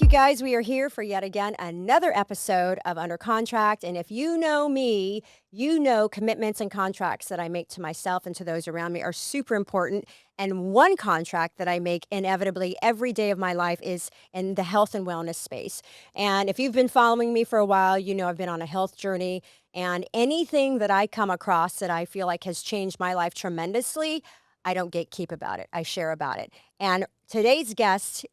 guys, we are here for yet again another episode of Under Contract. And if you know me, you know commitments and contracts that I make to myself and to those around me are super important. And one contract that I make inevitably every day of my life is in the health and wellness space. And if you've been following me for a while, you know I've been on a health journey. And anything that I come across that I feel like has changed my life tremendously, I don't gatekeep about it. I share about it. And today's guest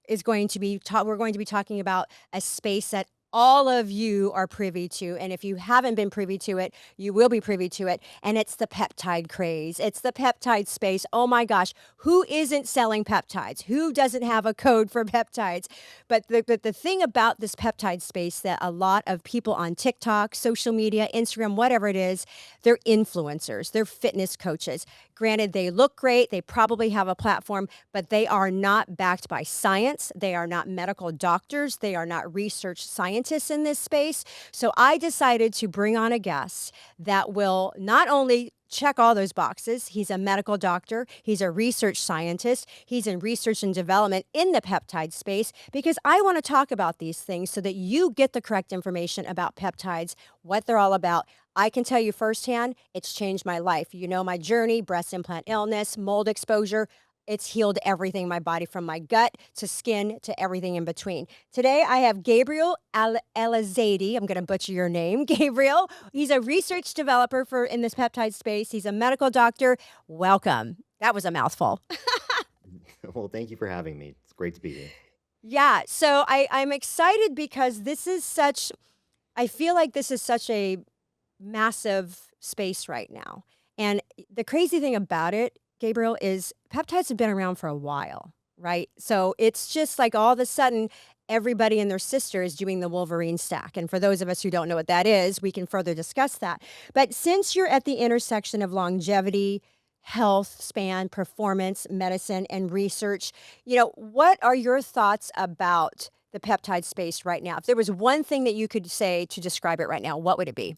is going to be we're going to be talking about a space that all of you are privy to. And if you haven't been privy to it, you will be privy to it. And it's the peptide craze. It's the peptide space. Oh my gosh, who isn't selling peptides? Who doesn't have a code for peptides? But the thing about this peptide space that a lot of people on TikTok, social media, Instagram, whatever it is, they're influencers, they're fitness coaches. Granted, they look great, they probably have a platform, but they are not backed by science. They are not medical doctors. They are not research scientists in this space. So I decided to bring on a guest that will not only check all those boxes. He's a medical doctor. He's a research scientist. He's in research and development in the peptide space because I want to talk about these things so that you get the correct information about peptides, what they're all about. I can tell you firsthand, it's changed my life. You know my journey, breast implant illness, mold exposure. It's healed everything in my body from my gut to skin to everything in between. Today, I have Gabriel Elizade. I'm going to butcher your name, Gabriel. He's a research developer in this peptide space. He's a medical doctor. Welcome. That was a mouthful. Well, thank you for having me. It's great to be here. Yeah, so I'm excited because I feel like this is such a massive space right now. And the crazy thing about it, Gabriel, is peptides have been around for a while, right? So it's just like all of a sudden, everybody and their sister is doing the Wolverine stack. And for those of us who don't know what that is, we can further discuss that. But since you're at the intersection of longevity, health span, performance, medicine, and research, what are your thoughts about the peptide space right now? If there was one thing that you could say to describe it right now, what would it be?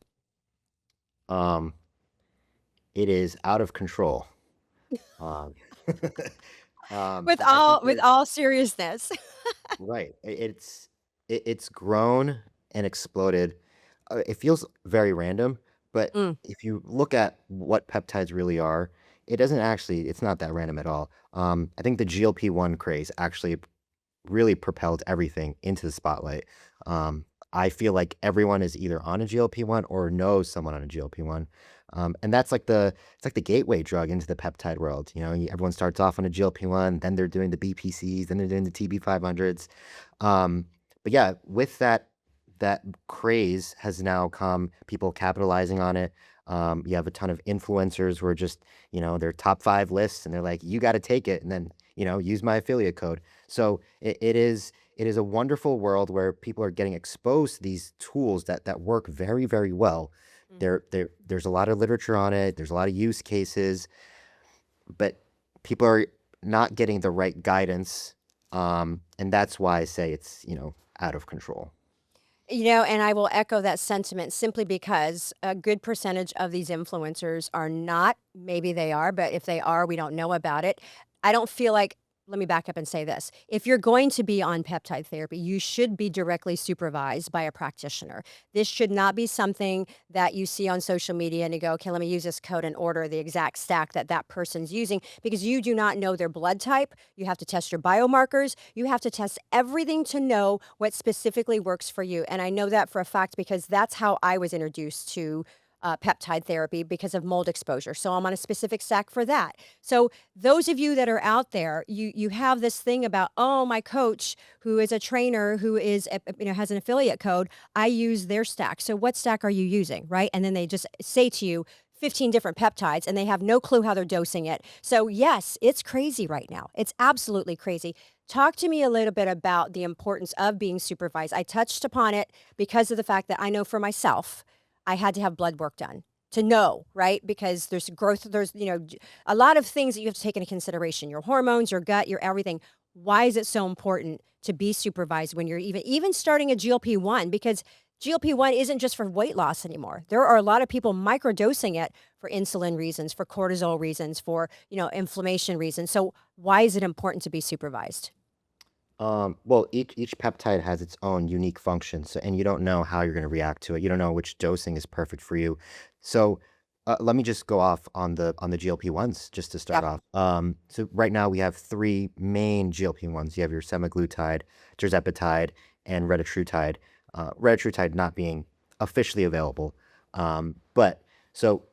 Um, it is out of control. Um, With I think all with there's all seriousness. right. It's grown and exploded. It feels very random, but Mm, if you look at what peptides really are, it's not that random at all. I think the GLP-1 craze actually really propelled everything into the spotlight. I feel like everyone is either on a GLP-1 or knows someone on a GLP-1. And it's like the gateway drug into the peptide world. Everyone starts off on a GLP-1, then they're doing the BPCs, then they're doing the TB500s. But yeah, with that craze has now come people capitalizing on it. You have a ton of influencers who are just, their top 5 lists and they're like, you got to take it. And then, use my affiliate code. So it is a wonderful world where people are getting exposed to these tools that work very, very well. mm. There's a lot of literature on it. There's a lot of use cases, but people are not getting the right guidance. And that's why I say it's, out of control. And I will echo that sentiment simply because a good percentage of these influencers are not. Maybe they are, but if they are, we don't know about it. I don't feel like, let me back up and say this. If you're going to be on peptide therapy, you should be directly supervised by a practitioner. This should not be something that you see on social media and you go, okay, let me use this code and order the exact stack that person's using because you do not know their blood type. You have to test your biomarkers. You have to test everything to know what specifically works for you. And I know that for a fact because that's how I was introduced to peptide therapy because of mold exposure. So I'm on a specific stack for that. So those of you that are out there, you have this thing about, oh, my coach who is a trainer who is has an affiliate code, I use their stack. So what stack are you using, right? And then they just say to you 15 different peptides and they have no clue how they're dosing it. So yes, it's crazy right now. It's absolutely crazy. Talk to me a little bit about the importance of being supervised. I touched upon it because of the fact that I know for myself, I had to have blood work done to know, right? Because there's growth, a lot of things that you have to take into consideration, your hormones, your gut, your everything. Why is it so important to be supervised when you're even starting a GLP-1? Because GLP-1 isn't just for weight loss anymore. There are a lot of people microdosing it for insulin reasons, for cortisol reasons, for, inflammation reasons. So why is it important to be supervised? Well, each peptide has its own unique function, so and you don't know how you're going to react to it. You don't know which dosing is perfect for you. So, let me just go off on the GLP-1s just to start Yep. off. So right now we have three main GLP-1s. You have your semaglutide, tirzepatide, and retatrutide. Retatrutide not being officially available, but so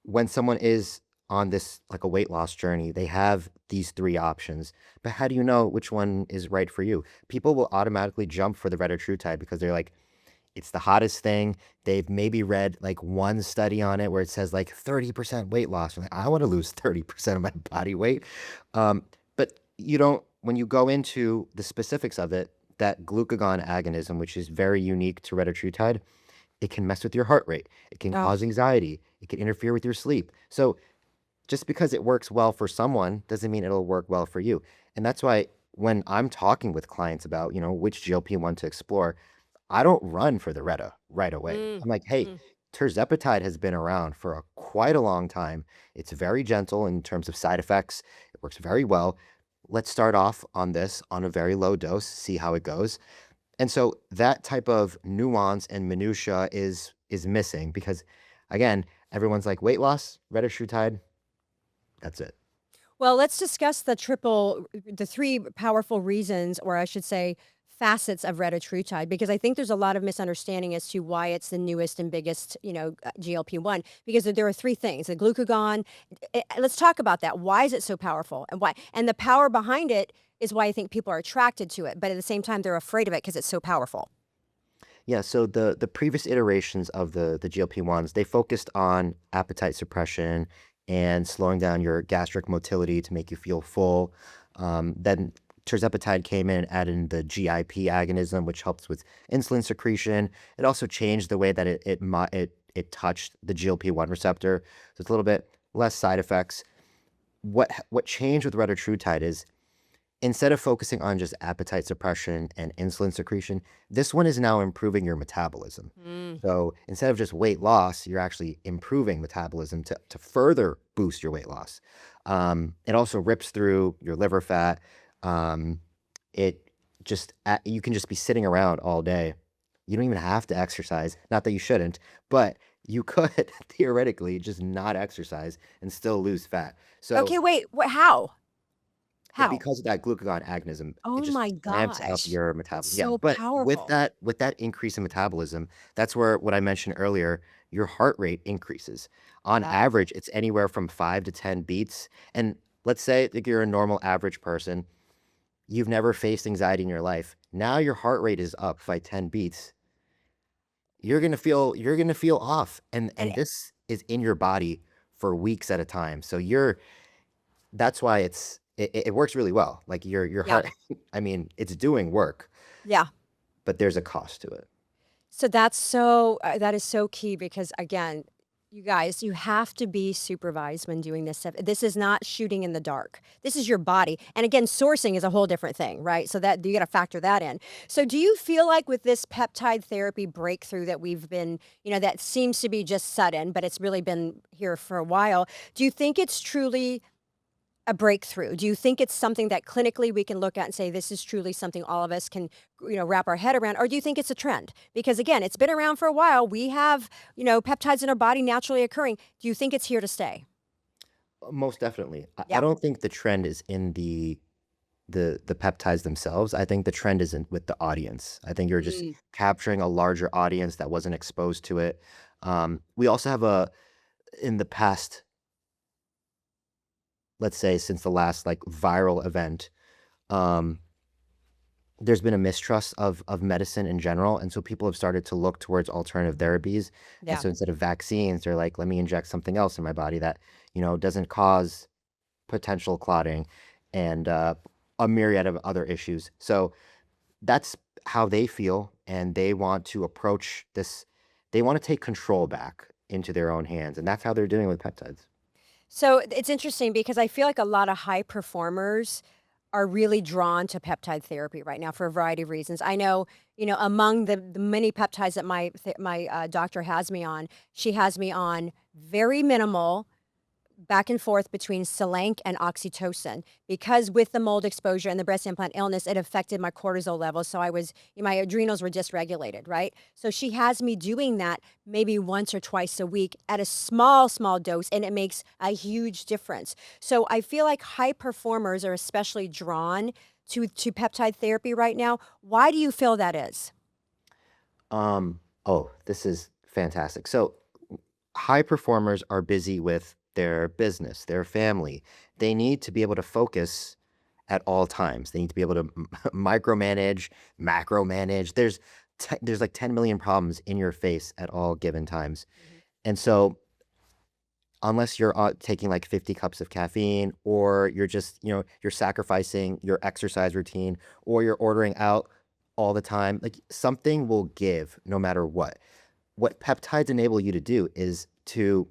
when someone is on this like a weight loss journey, they have these three options. But how do you know which one is right for you? People will automatically jump for the retatrutide because they're like, it's the hottest thing. They've maybe read like one study on it where it says like 30% weight loss. I'm like, I want to lose 30% of my body weight. But you don't, when you go into the specifics of it, that glucagon agonism, which is very unique to retatrutide, it can mess with your heart rate. It can Oh, cause anxiety. It can interfere with your sleep. So just because it works well for someone doesn't mean it'll work well for you. And that's why when I'm talking with clients about, which GLP-1 to explore, I don't run for the Retta right away. mm, I'm like, hey, mm. tirzepatide has been around for quite a long time. It's very gentle in terms of side effects. It works very well. Let's start off on this on a very low dose, see how it goes. And so that type of nuance and minutia is missing because again, everyone's like weight loss, retatrutide, that's it. Well, let's discuss the three powerful reasons, or I should say, facets of retatrutide, because I think there's a lot of misunderstanding as to why it's the newest and biggest, GLP-1. Because there are three things: the glucagon. Let's talk about that. Why is it so powerful, and why? And the power behind it is why I think people are attracted to it, but at the same time, they're afraid of it because it's so powerful. Yeah, so the previous iterations of the GLP-1s, they focused on appetite suppression and slowing down your gastric motility to make you feel full. Then tirzepatide came in and added in the GIP agonism, which helps with insulin secretion. It also changed the way that it touched the GLP-1 receptor, so it's a little bit less side effects. What changed with retatrutide is instead of focusing on just appetite suppression and insulin secretion, this one is now improving your metabolism. Mm. So instead of just weight loss, you're actually improving metabolism to further boost your weight loss. It also rips through your liver fat. Um, it you can just be sitting around all day. You don't even have to exercise. Not that you shouldn't, but you could theoretically just not exercise and still lose fat. So Okay, wait. How? How? because of that glucagon agonism, it Oh just my amps up gosh, your that's metabolism. Yeah, so but powerful. with that increase in metabolism, that's where what I mentioned earlier, your heart rate increases. On Yeah. average, it's anywhere from 5 to 10 beats. And let's say that you're a normal average person, you've never faced anxiety in your life. Now your heart rate is up by 10 beats. You're going to feel off And and this is in your body for weeks at a time. So you're that's why it works really well. Like your yeah, heart, I mean, it's doing work, yeah. but there's a cost to it. So that is so key because again, you guys, you have to be supervised when doing this stuff. This is not shooting in the dark. This is your body. And again, sourcing is a whole different thing, right? So that you got to factor that in. So do you feel like with this peptide therapy breakthrough that we've been, that seems to be just sudden, but it's really been here for a while, do you think it's truly a breakthrough? Do you think it's something that clinically we can look at and say this is truly something all of us can, wrap our head around, or do you think it's a trend? Because again, it's been around for a while. We have, peptides in our body naturally occurring. Do you think it's here to stay? Most definitely. I Yeah. don't think the trend is in the peptides themselves. I think the trend is in with the audience. I think you're just Mm. capturing a larger audience that wasn't exposed to it. We also have a in the past, let's say since the last like viral event, um, there's been a mistrust of medicine in general, and so people have started to look towards alternative therapies. And Yeah. so instead of vaccines, they're like, let me inject something else in my body that, doesn't cause potential clotting and a myriad of other issues. So that's how they feel, and they want to approach this. They want to take control back into their own hands, and that's how they're doing it with peptides. So it's interesting because I feel like a lot of high performers are really drawn to peptide therapy right now for a variety of reasons. I know, among the many peptides that my doctor has me on, she has me on very minimal back and forth between Selenk and oxytocin because with the mold exposure and the breast implant illness, it affected my cortisol levels. So my adrenals were dysregulated, right? So she has me doing that maybe once or twice a week at a small dose, and it makes a huge difference. So I feel like high performers are especially drawn to peptide therapy right now. Why do you feel that is? Oh, this is fantastic. So high performers are busy with their business, their family. They need to be able to focus at all times. They need to be able to micromanage, macro manage. There's like 10 million problems in your face at all given times. Mhm. And so unless you're taking like 50 cups of caffeine, or you're just, you're sacrificing your exercise routine, or you're ordering out all the time, like something will give no matter what. What peptides enable you to do is to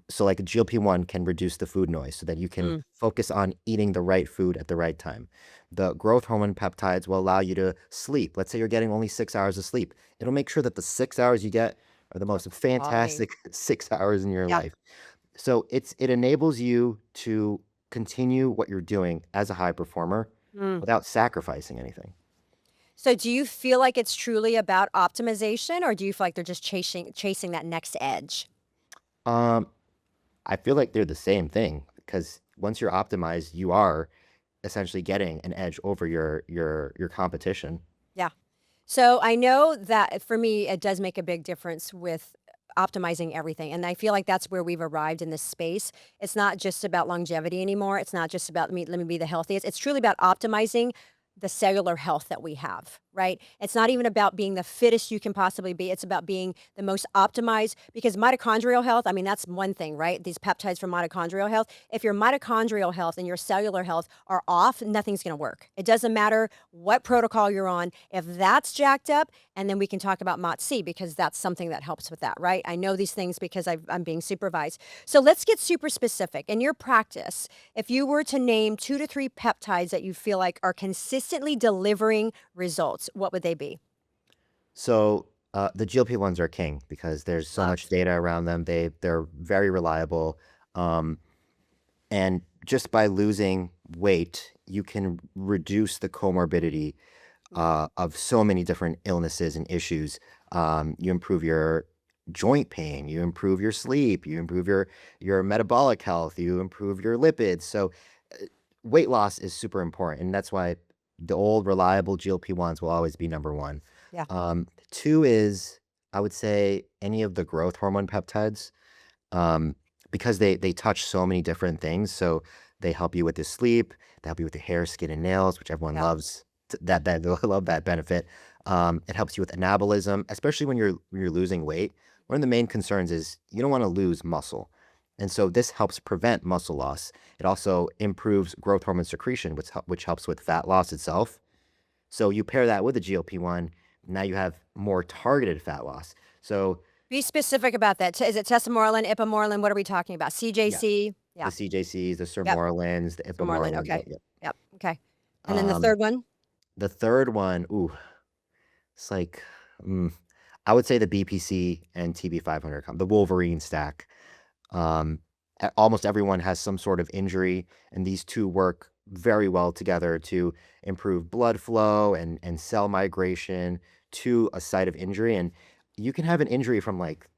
so like a GLP-1 can reduce the food noise so that you can Mm. focus on eating the right food at the right time. The growth hormone peptides will allow you to sleep. Let's say you're getting only 6 hours of sleep. It'll make sure that the 6 hours you get are the most Quality. fantastic 6 hours in your Yeah. life. So it enables you to continue what you're doing as a high performer Mm. without sacrificing anything. So do you feel like it's truly about optimization, or do you feel like they're just chasing that next edge? Um, I feel like they're the same thing because once you're optimized, you are essentially getting an edge over your competition. Yeah. So I know that for me, it does make a big difference with optimizing everything. And I feel like that's where we've arrived in this space. It's not just about longevity anymore. It's not just about let me be the healthiest. It's truly about optimizing the cellular health that we have, right? It's not even about being the fittest you can possibly be. It's about being the most optimized because mitochondrial health, I mean, that's one thing, right? These peptides for mitochondrial health. If your mitochondrial health and your cellular health are off, nothing's going to work. It doesn't matter what protocol you're on. If that's jacked up, and then we can talk about MOTS-c because that's something that helps with that, right? I know these things because I'm being supervised. So let's get super specific. In your practice, if you were to name 2 to 3 peptides that you feel like are consistently delivering results, what would they be? So the GLP-1s are king because there's so much Love. data around them. They're very reliable. Um, and just by losing weight, you can reduce the comorbidity Mm. of so many different illnesses and issues. You improve your joint pain, you improve your sleep, you improve your metabolic health, you improve your lipids. So weight loss is super important, and that's why the old reliable GLP-1s will always be number one. Yeah. Two is, I would say, any of the growth hormone peptides, um, because they touch so many different things. So they help you with the sleep, they help you with the hair, skin, and nails, which everyone Yeah. loves. That they love that benefit. It helps you with anabolism, especially when you're losing weight. One of the main concerns is you don't want to lose muscle, and so this helps prevent muscle loss. It also improves growth hormone secretion, which helps with fat loss itself. So you pair that with the GLP-1, now you have more targeted fat loss. So Be specific about that. Is it tesamorelin, ipamorelin? What are we talking about? yeah, CJC? the Yeah. CJCs, the Yep. sermorelins, the Tesamorelin. ipamorelins. Okay. Yeah. Yep. Okay. And then the Um, third one? the third one, ooh, it's like, mm, I would say the BPC and TB500, the Wolverine stack. Um, Almost everyone has some sort of injury, and these two work very well together to improve blood flow and cell migration to a site of injury. And you can have an injury from like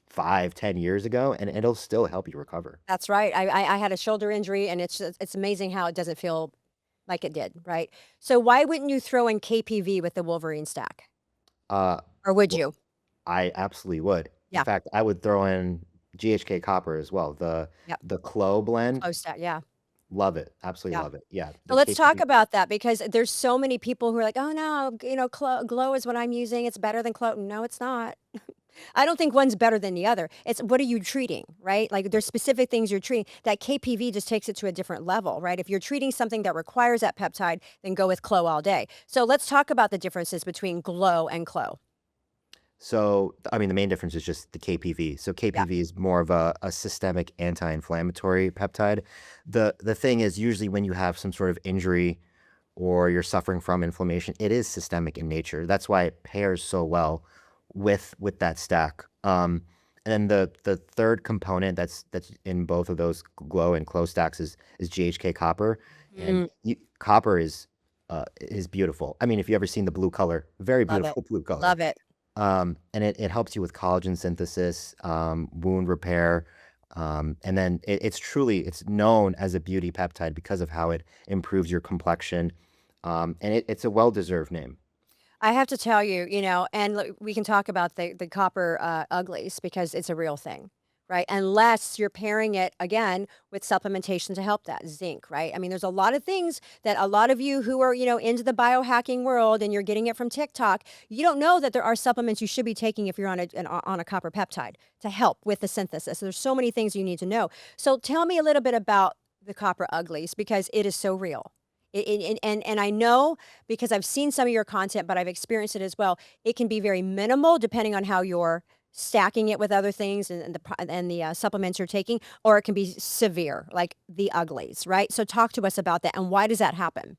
5, 10 years ago, and it'll still help you recover. That's right. I had a shoulder injury, and it's amazing how it doesn't feel like it did, right? So why wouldn't you throw in KPV with the Wolverine stack? Uh, Or would well, you? I absolutely would. In Yeah. fact, I would throw in GHK copper as well. Yep. The Clo blend, Close stack. Yeah. love it. Absolutely Yeah. love it. Yeah, So the let's talk KPV. about that because there's so many people who are like, "Oh no, Glow is what I'm using. It's better than Clo." No, it's not. I don't think one's better than the other. It's what are you treating, right? Like there's specific things you're treating. That KPV just takes it to a different level, right? If you're treating something that requires that peptide, then go with Clo all day. So let's talk about the differences between Glow and Clo. So, I mean, the main difference is just the KPV. So Yeah. KPV is more of a systemic anti-inflammatory peptide. The thing is usually when you have some sort of injury or you're suffering from inflammation, it is systemic in nature. That's why it pairs so well with that stack. And then the third component that's in both of those glow and close stacks is GHK copper, and Mm, copper is beautiful. I mean, if you ever seen the blue color, very love it. beautiful blue color. Love it. And it helps you with collagen synthesis, wound repair, and then it's known as a beauty peptide because of how it improves your complexion, and it's a well-deserved name. I have to tell you, and look, we can talk about the copper uglies because it's a real thing, right? Unless you're pairing it again with supplementation to help that zinc, right? I mean, there's a lot of things that a lot of you who are, into the biohacking world and you're getting it from TikTok, you don't know that there are supplements you should be taking if you're on a copper peptide to help with the synthesis. There's so many things you need to know. So tell me a little bit about the copper uglies because it is so real. And I know because I've seen some of your content, but I've experienced it as well. It can be very minimal depending on how you're stacking it with other things and the supplements you're taking, or it can be severe, like the uglies, right? So talk to us about that and why does that happen?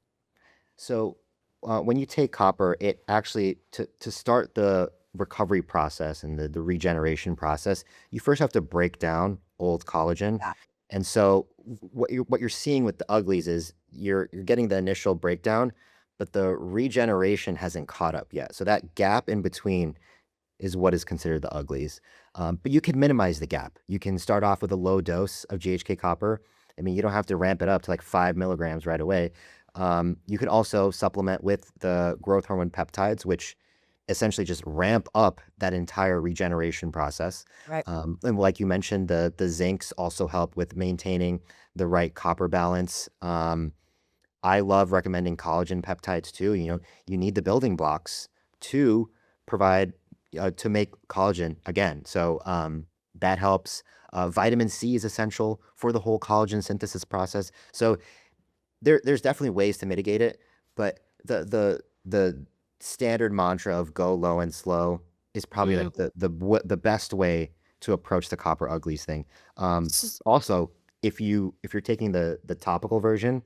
So, when you take copper, it actually to start the recovery process and the regeneration process, you first have to break down old collagen. Yeah. And so, what you're seeing with the uglies is you're getting the initial breakdown, but the regeneration hasn't caught up yet. So that gap in between is what is considered the uglies. But you can minimize the gap. You can start off with a low dose of GHK copper. I mean, you don't have to ramp it up to like 5 milligrams right away. You can also supplement with the growth hormone peptides, which essentially just ramp up that entire regeneration process. Right. And like you mentioned, the zincs also help with maintaining the right copper balance. I love recommending collagen peptides too. You need the building blocks to provide to make collagen again. So that helps. Vitamin C is essential for the whole collagen synthesis process. So there's definitely ways to mitigate it, but the standard mantra of go low and slow is probably Mm. like the best way to approach the copper uglies thing. S- Also, if you're taking the topical version,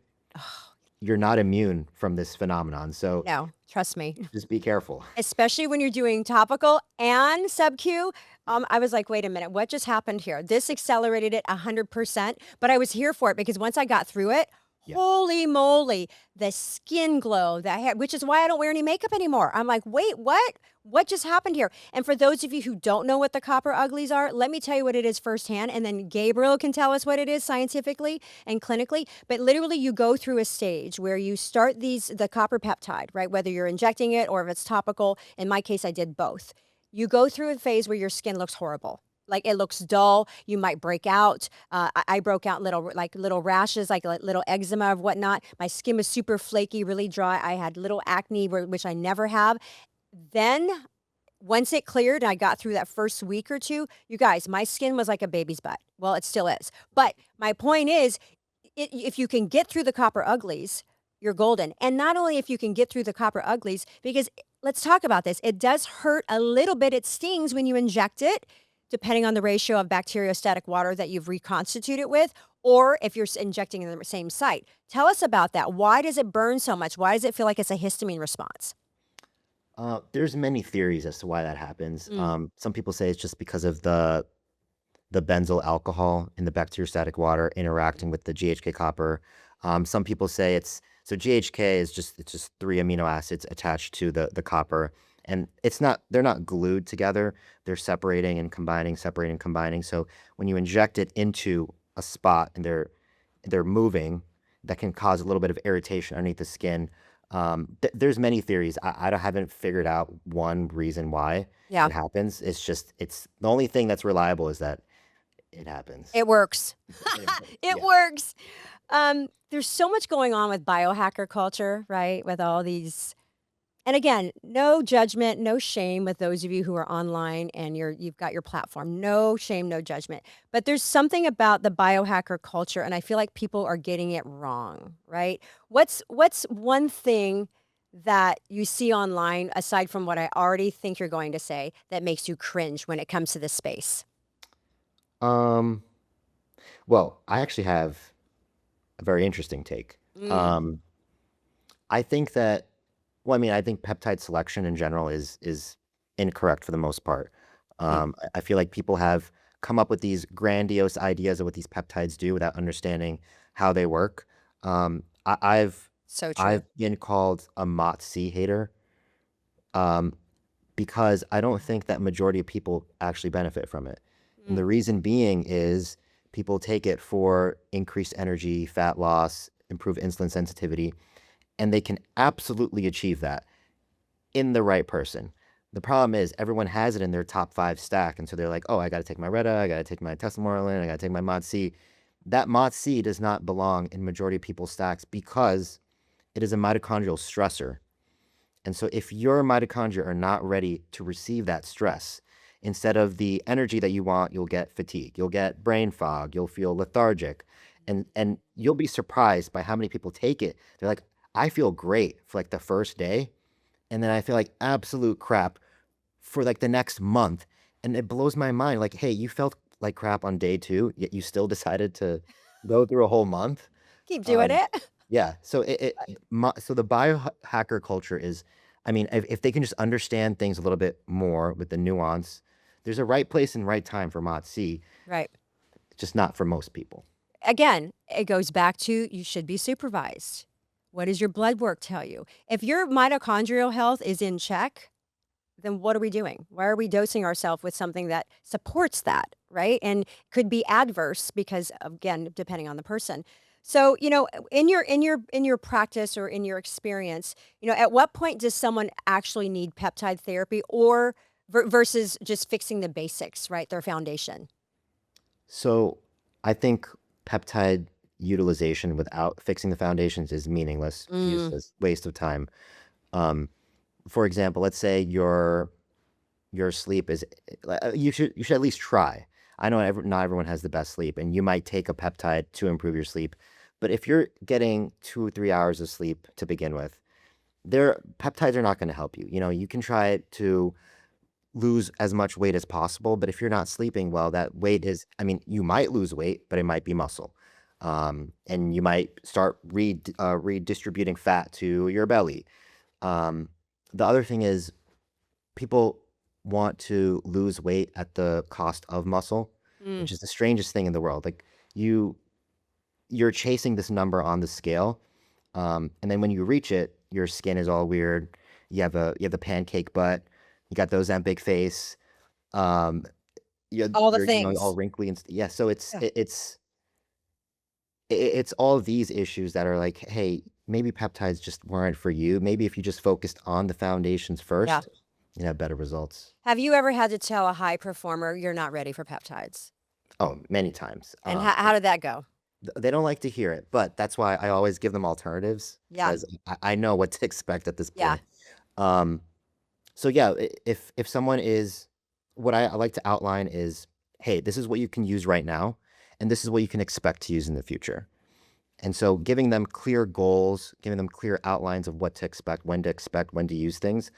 you're not immune from this phenomenon. So no, trust me. just be careful. Especially when you're doing topical and sub-Q. I was like, "Wait a minute, what just happened here?" This accelerated it 100%, but I was here for it because once I got through it, Yeah. holy moly, the skin glow that I had, which is why I don't wear any makeup anymore. I'm like, "Wait, what? What just happened here?" And for those of you who don't know what the copper uglies are, let me tell you what it is firsthand, and then Gabriel can tell us what it is scientifically and clinically. But literally, you go through a stage where you start the copper peptide, right? Whether you're injecting it or if it's topical. In my case, I did both. You go through a phase where your skin looks horrible. Like it looks dull. You might break out. I broke out little rashes, like little eczema or whatnot. My skin was super flaky, really dry. I had little acne, which I never have. Then once it cleared and I got through that first week or two, you guys, my skin was like a baby's butt. Well, it still is. But my point is, if you can get through the copper uglies, you're golden. And not only if you can get through the copper uglies, because let's talk about this. It does hurt a little bit. It stings when you inject it, depending on the ratio of bacteriostatic water that you've reconstituted with, or if you're injecting in the same site. Tell us about that. Why does it burn so much? Why does it feel like it's a histamine response? There's many theories as to why that happens. Mm. Some people say it's just because of the benzyl alcohol in the bacteriostatic water interacting with the GHK copper. Some people say GHK is just 3 amino acids attached to the copper, and they're not glued together. They're separating and combining, separating and combining. So when you inject it into a spot and they're moving, that can cause a little bit of irritation underneath the skin. There's many theories. Haven't figured out one reason why Yeah. it happens. It's the only thing that's reliable is that it happens. It works. It Yeah. works. There's so much going on with biohacker culture, right? With all these, and again, no judgment, no shame with those of you who are online and you've got your platform. No shame, no judgment. But there's something about the biohacker culture, and I feel like people are getting it wrong, right? What's one thing that you see online, aside from what I already think you're going to say, that makes you cringe when it comes to this space? Um, well, I actually have a very interesting take. Mm. Um, I think that, well, I mean, I think peptide selection in general is incorrect for the most part. Mm. I feel like people have come up with these grandiose ideas of what these peptides do without understanding how they work. I've So true. I've been called a MOTS-c hater, um, because I don't think that majority of people actually benefit from it. And the Mm. reason being is people take it for increased energy, fat loss, improve insulin sensitivity, and they can absolutely achieve that in the right person. The problem is everyone has it in their top 5 stack, and so they're like, "Oh, I gotta take my Retta, I gotta take my tesamorelin, I gotta take my MOTS-c." That MOTS-c does not belong in majority of people's stacks because it is a mitochondrial stressor. And so if your mitochondria are not ready to receive that stress, instead of the energy that you want, you'll get fatigue, you'll get brain fog, you'll feel lethargic, and you'll be surprised by how many people take it. They're like, "I feel great for like the first day, and then I feel like absolute crap for like the next month." And it blows my mind. Like, hey, you felt like crap on day 2, yet you still decided to go through a whole month. Keep doing Um, it. yeah. So so the biohacker culture is, I mean, if they can just understand things a little bit more with the nuance, there's a right place and right time for MOTS-c, Right. just not for most people. Again, it goes back to you should be supervised. What does your blood work tell you? If your mitochondrial health is in check, then what are we doing? Why are we dosing ourselves with something that supports that, right? And could be adverse because again, depending on the person. So, in your practice or in your experience, at what point does someone actually need peptide therapy or versus just fixing the basics, right? Their foundation. So I think peptide utilization without fixing the foundations is meaningless, Mm, useless, waste of time. Um, for example, let's say your sleep is, you should at least try. I know not everyone has the best sleep, and you might take a peptide to improve your sleep. But if you're getting 2 or 3 hours of sleep to begin with, their peptides are not going to help you. You can try to lose as much weight as possible, but if you're not sleeping well, that weight is, I mean, you might lose weight, but it might be muscle. And you might start redistributing fat to your belly. Um, the other thing is people want to lose weight at the cost of muscle, mm. which is the strangest thing in the world. Like you you're chasing this number on the scale, and then when you reach it, your skin is all weird. You have the pancake butt. You got those big face. Um, All the you're all things. wrinkly and yeah. So Yeah. it's all of these issues that are like, hey, maybe peptides just weren't for you. Maybe if you just focused on the foundations Yeah. first, you'd have better results. Have you ever had to tell a high performer you're not ready for peptides? Oh, many times. And how did that go? They don't like to hear it, but that's why I always give them alternatives Yeah. because I know what to expect at this Yeah. point. Um, so yeah, if someone is, what I like to outline is, hey, this is what you can use right now, and this is what you can expect to use in the future. And so giving them clear goals, giving them clear outlines of what to expect, when to use things,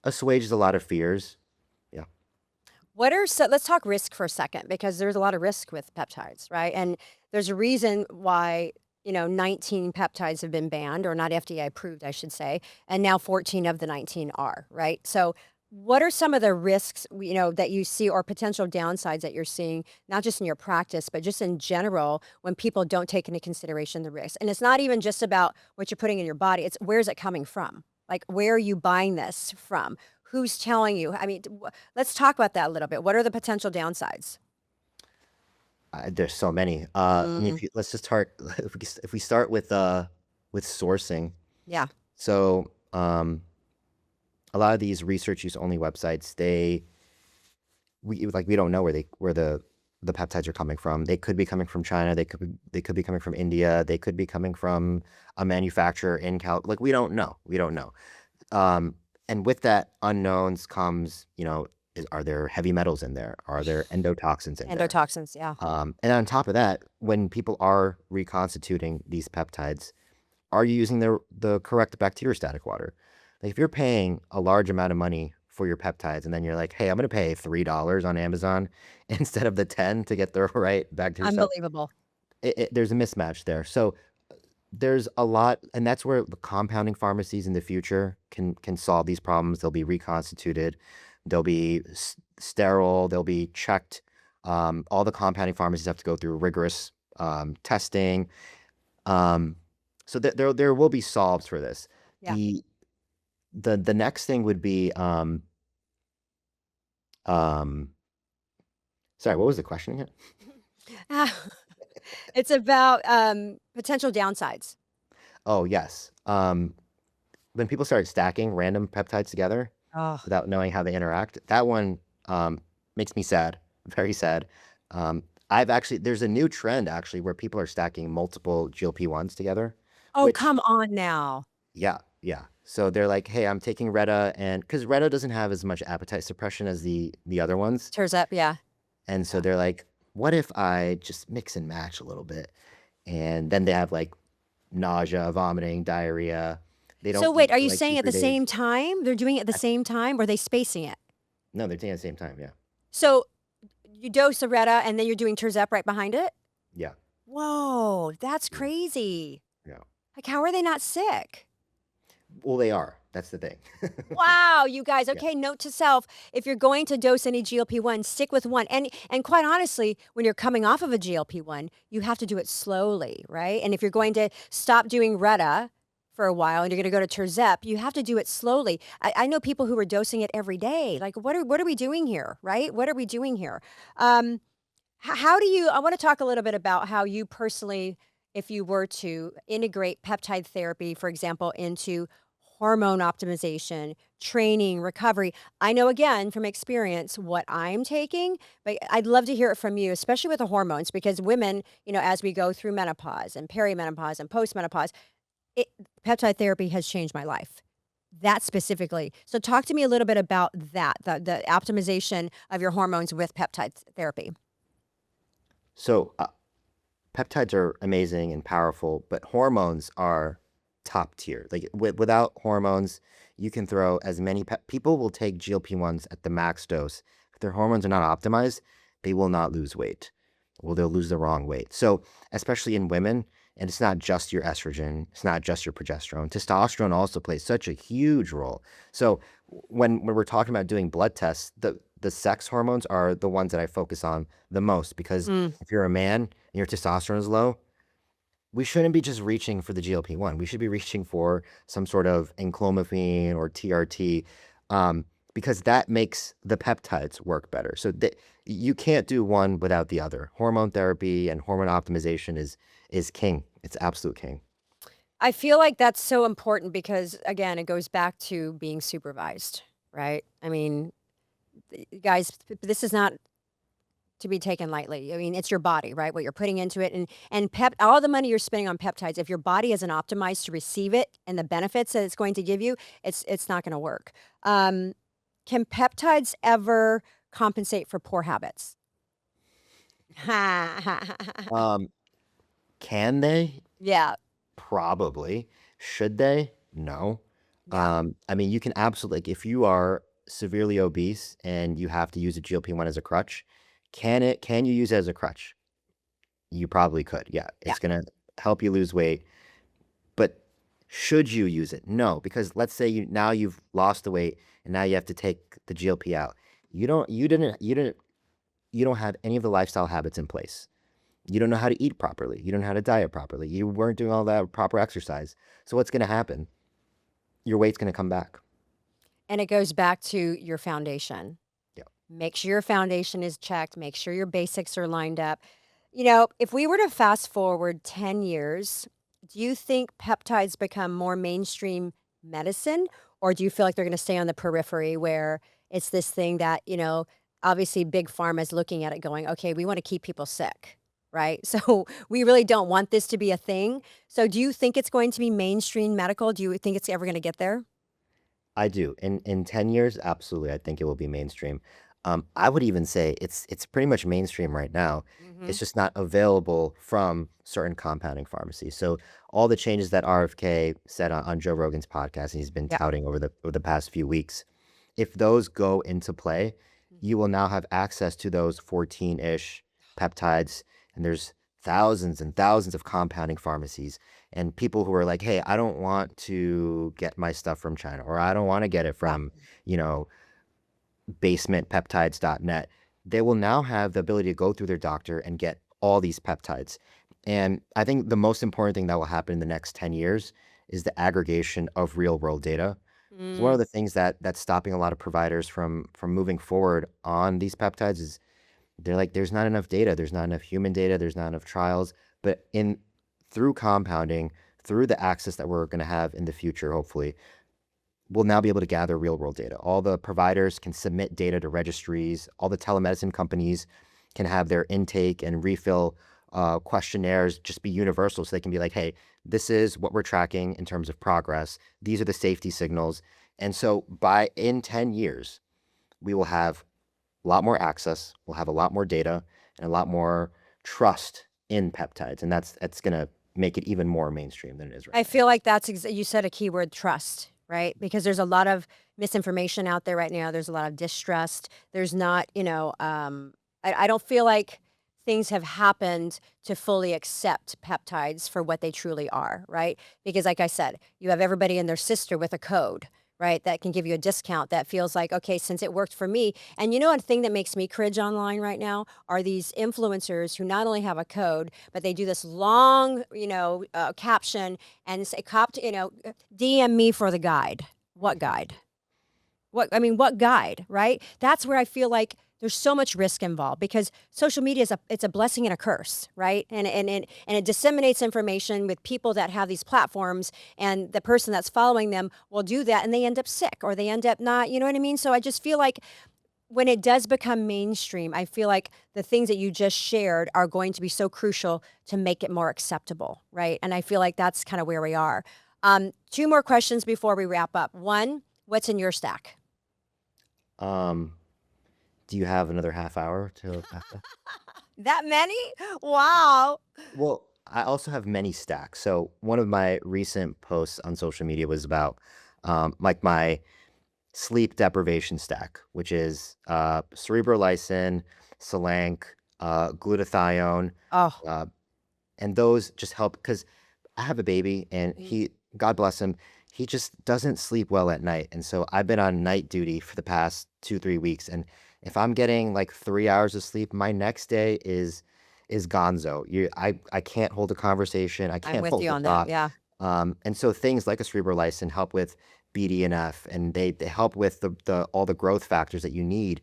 assuages a lot of fears. Yeah. Let's talk risk for a second because there's a lot of risk with peptides, right? And there's a reason why, 19 peptides have been banned or not FDA approved, I should say, and now 14 of the 19 are, right? So what are some of the risks, that you see or potential downsides that you're seeing, not just in your practice, but just in general when people don't take into consideration the risks? And it's not even just about what you're putting in your body, it's where's it coming from? Like, where are you buying this from? Who's telling you? I mean, let's talk about that a little bit. What are the potential downsides? There's so many. I mean, Mm, let's just start. If we start with sourcing. yeah. So a lot of these research use only websites, we don't know where the peptides are coming from. They could be coming from China. They could be coming from India. They could be coming from a manufacturer in Like we don't know. We don't know. Um, and with that unknowns comes, are there heavy metals in there? Are there endotoxins in there? Endotoxins, yeah. And on top of that, when people are reconstituting these peptides, are you using the correct bacteriostatic water? Like if you're paying a large amount of money for your peptides and then you're like, hey, I'm going to pay $3 on Amazon instead of the 10 to get the right bacteriostatic, Unbelievable. there's a mismatch there. So there's a lot, and that's where the compounding pharmacies in the future can solve these problems. They'll be reconstituted. They'll be sterile. They'll be checked. All the compounding pharmacies have to go through rigorous testing. So there will be solves for this. Yeah. The next thing would be sorry, what was the question again? It's about potential downsides. Oh, yes. When people start stacking random peptides together Oh, without knowing how they interact, that one makes me sad, very sad. There's a new trend actually where people are stacking multiple GLP-1s together, oh, which, come on now. yeah, yeah. So they're like, hey, I'm taking Retta, and because Retta doesn't have as much appetite suppression as the other ones. Tears up, yeah. And so Yeah. they're like, what if I just mix and match a little bit? And then they have like nausea, vomiting, diarrhea. They So don't wait, eat are for you like two, saying at three the days. same time? They're doing it at the same time, or are they spacing it? No, they're taking it at the same time. Yeah. So you dose Aretta and then you're doing Tears up right behind it? Yeah. Whoa, that's Yeah. crazy. Yeah. Like, how are they not sick? Well, they are. That's the thing. Wow, you guys. Yeah. Okay, note to self, if you're going to dose any GLP-1, stick with one. And quite honestly, when you're coming off of a GLP-1, you have to do it slowly, right? And if you're going to stop doing Retta for a while and you're going to go to Tirzep, you have to do it slowly. I know people who are dosing it every day. Like, what are we doing here, right? What are we doing here? How do you? I want to talk a little bit about how you personally, if you were to integrate peptide therapy, for example, into hormone optimization, training, recovery. I know again from experience what I'm taking, but I'd love to hear it from you, especially with the hormones, because women, as we go through menopause and perimenopause and postmenopause, it, peptide therapy has changed my life. That specifically. So talk to me a little bit about that, the optimization of your hormones with peptide therapy. So peptides are amazing and powerful, but hormones are top tier. Like without hormones, you can throw as many people will take GLP-1s at the max dose. If their hormones are not optimized, they will not lose weight. Well, they'll lose the wrong weight. So especially in women, and it's not just your estrogen, it's not just your progesterone. Testosterone also plays such a huge role. So when we're talking about doing blood tests, the sex hormones are the ones that I focus on the most because Mm. if you're a man and your testosterone is low, we shouldn't be just reaching for the GLP-1. We should be reaching for some sort of enclomiphene or TRT, because that makes the peptides work better. So you can't do one without the other. Hormone therapy and hormone optimization is king. It's absolute king. I feel like that's so important because, again, it goes back to being supervised, right? I mean, guys, this is not to be taken lightly. I mean, it's your body, right? What you're putting into it, and all the money you're spending on peptides. If your body isn't optimized to receive it and the benefits that it's going to give you, it's not going to work. Um, can peptides ever compensate for poor habits? Um, can they? Yeah, Probably. Should they? No. yeah, I mean, you can absolutely, like, if you are severely obese and you have to use a GLP-1 as a crutch, can you use it as a crutch? You probably could. Yeah. yeah. It's gonna help you lose weight. But should you use it? No, because let's say you've lost the weight and now you have to take the GLP out. You don't have any of the lifestyle habits in place. You don't know how to eat properly. You don't know how to diet properly. You weren't doing all that proper exercise. So what's going to happen? Your weight's going to come back. And it goes back to your foundation. Yeah. Make sure your foundation is checked. Make sure your basics are lined up. If we were to fast forward 10 years, do you think peptides become more mainstream medicine? Or do you feel like they're going to stay on the periphery where it's this thing that, obviously Big Pharma is looking at it going, okay, we want to keep people sick, right? So we really don't want this to be a thing. So do you think it's going to be mainstream medical? Do you think it's ever going to get there? I do. In 10 years, absolutely. I think it will be mainstream. I would even say it's pretty much mainstream right now. Hmm. It's just not available from certain compounding pharmacies. So all the changes that RFK said on Joe Rogan's podcast, and he's been Yeah. touting over the past few weeks, if those go into play, you will now have access to those 14-ish peptides, and there's thousands and thousands of compounding pharmacies and people who are like, hey, I don't want to get my stuff from China, or I don't want to get it Yeah. from, you know, basementpeptides.net, they will now have the ability to go through their doctor and get all these peptides. And I think the most important thing that will happen in the next 10 years is the aggregation of real world data. Because one of Mm. the things that's stopping a lot of providers from moving forward on these peptides is they're like, there's not enough data, there's not enough human data, there's not enough trials. But in through compounding, through the access that we're going to have in the future, hopefully, we'll now be able to gather real world data. All the providers can submit data to registries. All the telemedicine companies can have their intake and refill questionnaires just be universal. So they can be like, hey, this is what we're tracking in terms of progress. These are the safety signals. And so in 10 years, we will have a lot more access. We'll have a lot more data and a lot more trust in peptides. And that's going to make it even more mainstream than it is right I now. feel like that's you said a keyword, trust, right? Because there's a lot of misinformation out there right now. There's a lot of distrust. There's not, I don't feel like things have happened to fully accept peptides for what they truly are, right? Because, like I said, you have everybody and their sister with a code, right? That can give you a discount that feels like, okay, since it worked for me. And a thing that makes me cringe online right now are these influencers who not only have a code, but they do this long, caption and say, DM me for the guide. What guide? What guide, right? That's where I feel like there's so much risk involved because social media it's a blessing and a curse, right? And it disseminates information with people that have these platforms, and the person that's following them will do that, and they end up sick or they end up not. You know what I mean? So I just feel like when it does become mainstream, I feel like the things that you just shared are going to be so crucial to make it more acceptable, right? And I feel like that's kind of where we are. Two more questions before we wrap up. One, what's in your stack? Um, do you have another half hour to? That many? Wow. Well, I also have many stacks. So one of my recent posts on social media was about like my sleep deprivation stack, which is cerebrolysin, Solank, glutathione, Oh, uh, and those just help because I have a baby and mm, God bless him, he just doesn't sleep well at night. And so I've been on night duty for the past 2, 3 weeks. And if I'm getting like 3 hours of sleep, my next day is gonzo. I can't hold a conversation. I I'm can't with hold you a on that. thought. Yeah. And so things like a cerebrolysin help with BDNF and they help with the all the growth factors that you need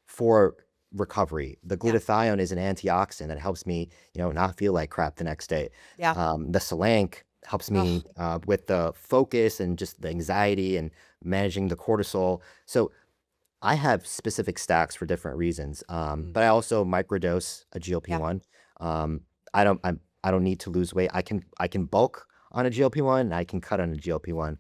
for recovery. The Yeah. glutathione is an antioxidant that helps me, not feel like crap the next day. Yeah. The Solank helps me Oh, with the focus and just the anxiety and managing the cortisol. So I have specific stacks for different reasons. mm, But I also microdose a yeah. GLP-1. Um, I don't need to lose weight. I can bulk on a GLP-1 and I can cut on a GLP-1.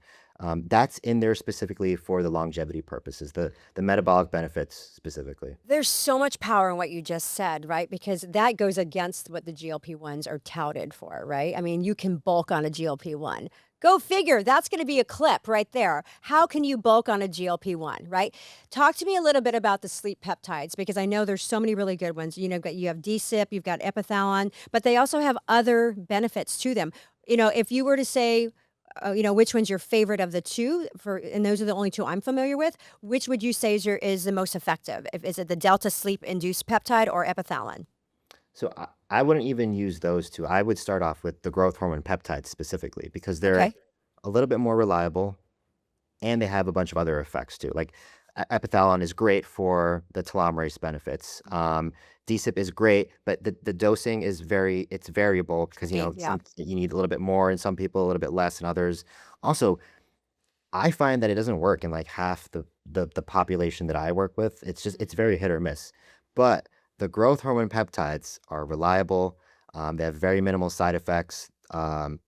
That's in there specifically for the longevity purposes, the metabolic benefits specifically. There's so much power in what you just said, right? Because that goes against what the GLP-1s are touted for, right? I mean, you can bulk on a GLP-1. Go figure. That's going to be a clip right there. How can you bulk on a GLP-1, right? Talk to me a little bit about the sleep peptides because I know there's so many really good ones. You have DSIP, you've got epithalon, but they also have other benefits to them. If you were to say, which one's your favorite of the two and those are the only two I'm familiar with, which would you say is the most effective? Is it the delta sleep induced peptide or epithalon? So I wouldn't even use those two. I would start off with the growth hormone peptides specifically because they're Okay. a little bit more reliable and they have a bunch of other effects too. Like epithalon is great for the telomerase benefits. DSIP is great, but the dosing is it's variable because Yeah. some you need a little bit more and some people a little bit less and others. Also, I find that it doesn't work in like half the population that I work with. It's very hit or miss. But the growth hormone peptides are reliable. They have very minimal side effects.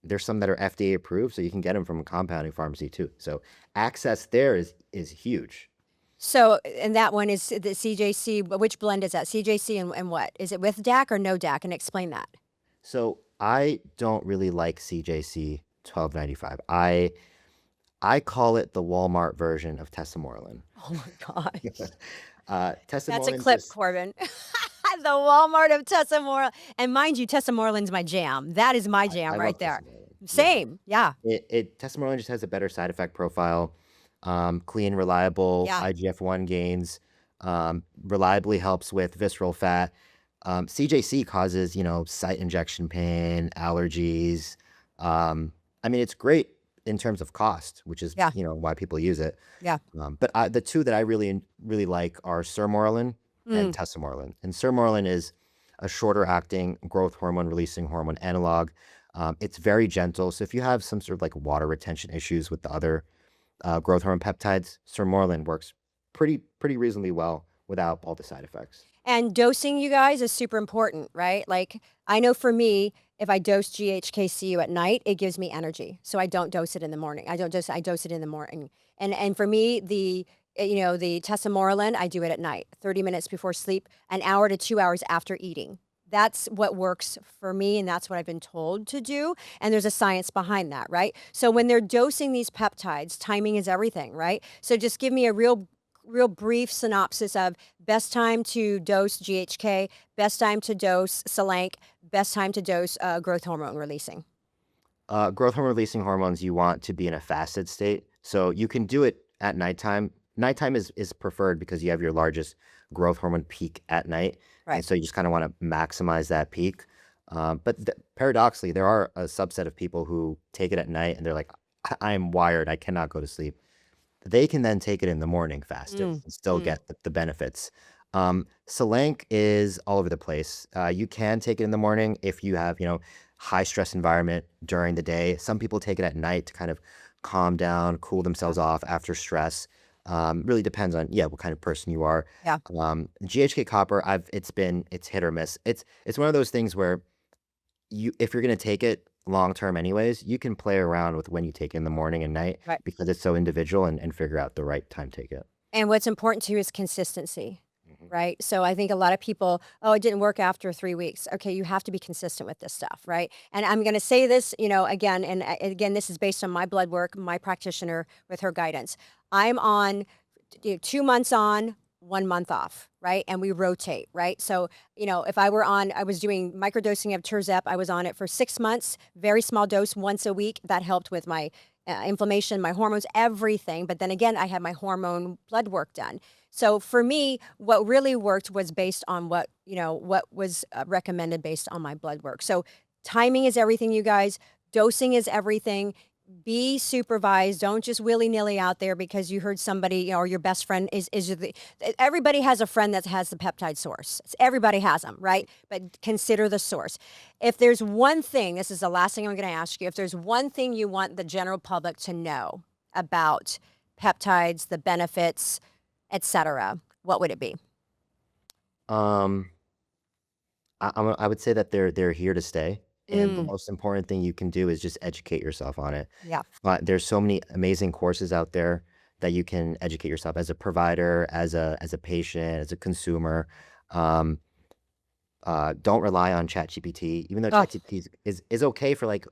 There's some that are FDA approved, so you can get them from a compounding pharmacy too. So access there is huge. So, and that one is the CJC. Which blend is that? CJC and what? Is it with DAC or no DAC? And explain that. So I don't really like CJC 1295. I call it the Walmart version of Tesamorelin. Oh my gosh. That's a Tesamorelin clip, just Corbin. The Walmart of Tessa Moreland. And mind you, Tessa Moreland's my jam. That is my I jam right love there. Tesamorelin. Yeah. Same. Yeah. It testosterone just has a better side effect profile, clean, reliable Yeah. IGF-1 gains. Reliably helps with visceral fat. CJC causes, site injection pain, allergies. I mean, it's great in terms of cost, which is, Yeah. why people use it. Yeah. But the two that I really like are sermorelin and Mm. tesamorelin. And sermorelin is a shorter acting growth hormone releasing hormone analog. It's very gentle. So if you have some sort of like water retention issues with the other growth hormone peptides, sermorelin works pretty reasonably well without all the side effects. And dosing, you guys, is super important, right? Like, I know for me, if I dose GHKCU at night, it gives me energy. So I don't dose it in the morning. I dose it in the morning. And for me, the tesamorelin, I do it at night, 30 minutes before sleep, an hour to 2 hours after eating. That's what works for me, and that's what I've been told to do. And there's a science behind that, right? So when they're dosing these peptides, timing is everything, right? So just give me a real brief synopsis of best time to dose GHK, best time to dose Selank, best time to dose growth hormone releasing. Growth hormone releasing hormones, you want to be in a fasted state. So you can do it at nighttime. Nighttime is preferred because you have your largest growth hormone peak at night. And Right. so you just kind of want to maximize that peak. But paradoxically, there are a subset of people who take it at night and they're like, I am wired. I cannot go to sleep. They can then take it in the morning fasted Mm, and still mm. get the benefits. Solank is all over the place. You can take it in the morning if you have, high stress environment during the day. Some people take it at night to kind of calm down, cool Yeah. themselves off after stress. Really depends on, yeah, what kind of person you are. Yeah. GHK copper, it's hit or miss. It's one of those things where if you're gonna take it long term anyways, you can play around with when you take it in the morning and night Right. because it's so individual and figure out the right time to take it. And what's important too is consistency, Mhm. right? So I think a lot of people, oh, it didn't work after 3 weeks. Okay, you have to be consistent with this stuff, right? And I'm going to say this, again, and again, this is based on my blood work, my practitioner with her guidance. I'm on 2 months on, 1 month off, right? And we rotate, right? So, if I was doing microdosing of Tirzep, I was on it for 6 months, very small dose once a week. That helped with my inflammation, my hormones, everything. But then again, I had my hormone blood work done. So for me, what really worked was based on what was recommended based on my blood work. So timing is everything, you guys. Dosing is everything. Be supervised. Don't just willy nilly out there because you heard somebody, or your best friend everybody has a friend that has the peptide source. Everybody has them, right? But consider the source. If there's one thing, this is the last thing I'm going to ask you. If there's one thing you want the general public to know about peptides, the benefits, etc., what would it be? Um, I would say that they're here to stay, and the Mm, most important thing you can do is just educate yourself on it. yeah. But there's so many amazing courses out there that you can educate yourself as a provider, as a patient, as a consumer. Um, don't rely on ChatGPT, even though Oh, ChatGPT is okay for like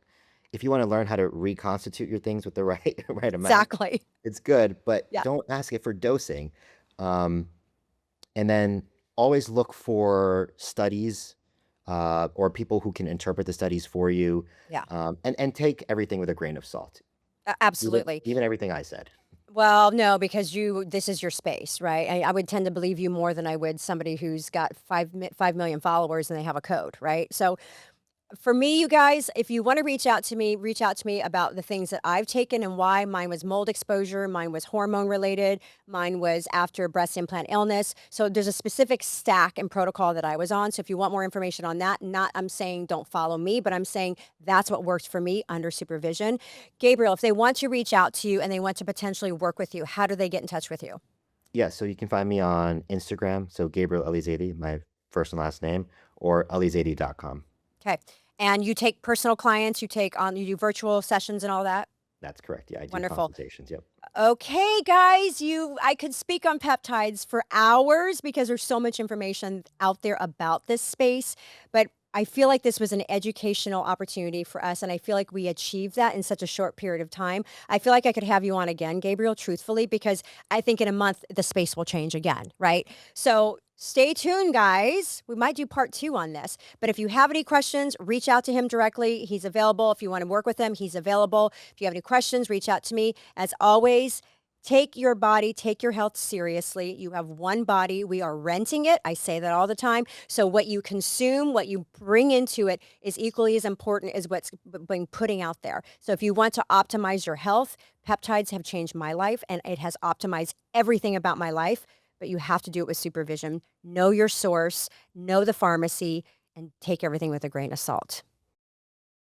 if you want to learn how to reconstitute your things with the right right amount. exactly. It's good, but Yeah. don't ask it for dosing. Um, and then always look for studies or people who can interpret the studies for you, Yeah. and take everything with a grain of salt, even Absolutely. even everything I said. Well, no, because this is your space, right? I would tend to believe you more than I would somebody who's got 5 million followers and they have a code, right? So for me, you guys, if you want to reach out to me about the things that I've taken and why. Mine was mold exposure, mine was hormone related, mine was after breast implant illness. So there's a specific stack and protocol that I was on. So if you want more information on that, not I'm saying don't follow me, but I'm saying that's what works for me under supervision. Gabriel, if they want to reach out to you and they want to potentially work with you, how do they get in touch with you? Yeah, so you can find me on Instagram, so Gabriel Elizadi, my first and last name, or elizadi.com. Okay. And you take personal clients, you do virtual sessions and all that? That's correct. Yeah, I do Wonderful. consultations. Yep. Okay, guys, I could speak on peptides for hours because there's so much information out there about this space, but I feel like this was an educational opportunity for us, and I feel like we achieved that in such a short period of time. I feel like I could have you on again, Gabriel, truthfully, because I think in a month the space will change again, right? So stay tuned, guys. We might do part two on this, but if you have any questions, reach out to him directly. He's available. If you want to work with him, he's available. If you have any questions, reach out to me. As always, Take your body, take your health seriously. You have one body. We are renting it. I say that all the time. So what you consume, what you bring into it is equally as important as what's being putting out there. So if you want to optimize your health, peptides have changed my life and it has optimized everything about my life, but you have to do it with supervision. Know your source, know the pharmacy, and take everything with a grain of salt.